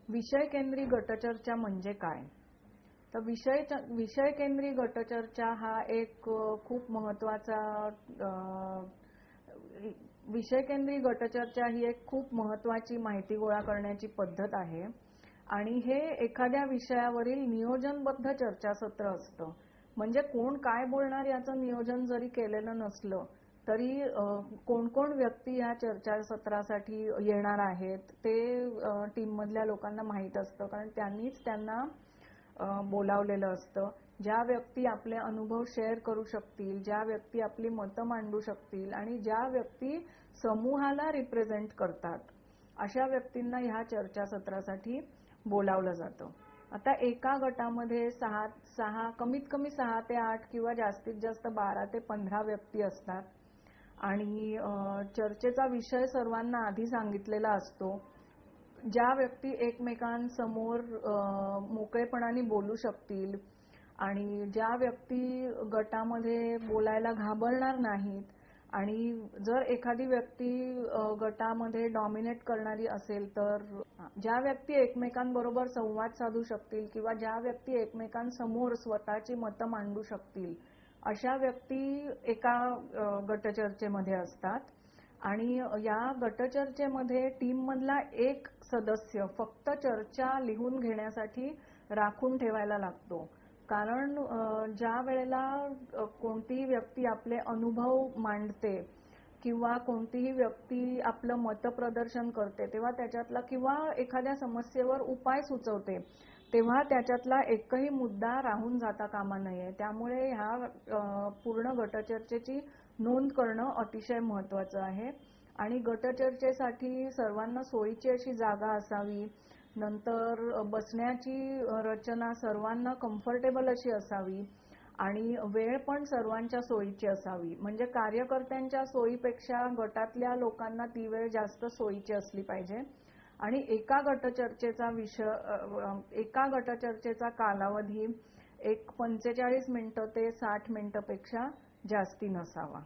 विषय केंद्री गटचर्चा म्हणजे काय? तर विषय केंद्री गटचर्चा हा एक खूप महत्त्वाचा विषय केंद्री गटचर्चा ही एक खूप महत्त्वाची माहिती गोळा करण्याची पद्धत आहे आणि हे एखाद्या विषयावरील नियोजनबद्ध चर्चासत्र असतं. म्हणजे कोण काय बोलणार याचं नियोजन जरी केलेलं नसलं तरी कोण कोण व्यक्ती या चर्चासत्रासाठी येणार आहेत ते टीममधल्या लोकांना माहीत असतं, कारण त्यांनीच त्यांना बोलावलेलं असतं. ज्या व्यक्ती आपले अनुभव शेअर करू शकतील, ज्या व्यक्ती आपली मतं मांडू शकतील आणि ज्या व्यक्ती समूहाला रिप्रेझेंट करतात, अशा व्यक्तींना ह्या चर्चासत्रासाठी बोलावलं जातं. आता एका गटामध्ये कमीत कमी 6 ते 8 किंवा जास्तीत जास्त 12 ते 15 व्यक्ती असतात आणि चर्चेचा विषय सर्वांना आधी सांगितलेला असतो. ज्या व्यक्ती एकमेकांसमोर मोकळेपणाने बोलू शकतील आणि ज्या व्यक्ती गटामध्ये बोलायला घाबरणार नाहीत आणि जर एखादी व्यक्ती गटामध्ये डॉमिनेट करणारी असेल तर ज्या व्यक्ती एकमेकांबरोबर संवाद साधू शकतील किंवा ज्या व्यक्ती एकमेकांसमोर स्वतःची मतं मांडू शकतील, अशा व्यक्ती एका गटचर्चेमध्ये असतात. आणि या गटचर्चेमध्ये टीममधला एक सदस्य फक्त चर्चा लिहून घेण्यासाठी राखून ठेवायला लागतो. कारण ज्या वेळेला कोणतीही व्यक्ती आपले अनुभव मांडते किंवा कोणतीही व्यक्ती आपलं मतप्रदर्शन करते तेव्हा त्याच्यातला किंवा एखाद्या समस्येवर उपाय सुचवते तेव्हा त्याच्यातला एकही मुद्दा राहून जाता कामा नये. त्यामुळे ह्या पूर्ण गटचर्चेची नोंद करणं अतिशय महत्त्वाचं आहे आणि गटचर्चेसाठी सर्वांना सोयीची अशी जागा असावी. नंतर बसण्याची रचना सर्वांना कम्फर्टेबल अशी असावी आणि वेळ पण सर्वांच्या सोयीची असावी. म्हणजे कार्यकर्त्यांच्या सोयीपेक्षा गटातल्या लोकांना ती वेळ जास्त सोयीची असली पाहिजे आणि एका गटचर्चेचा कालावधी एक 45 मिनिटं ते 60 मिनिटं पेक्षा जास्ती नसावा.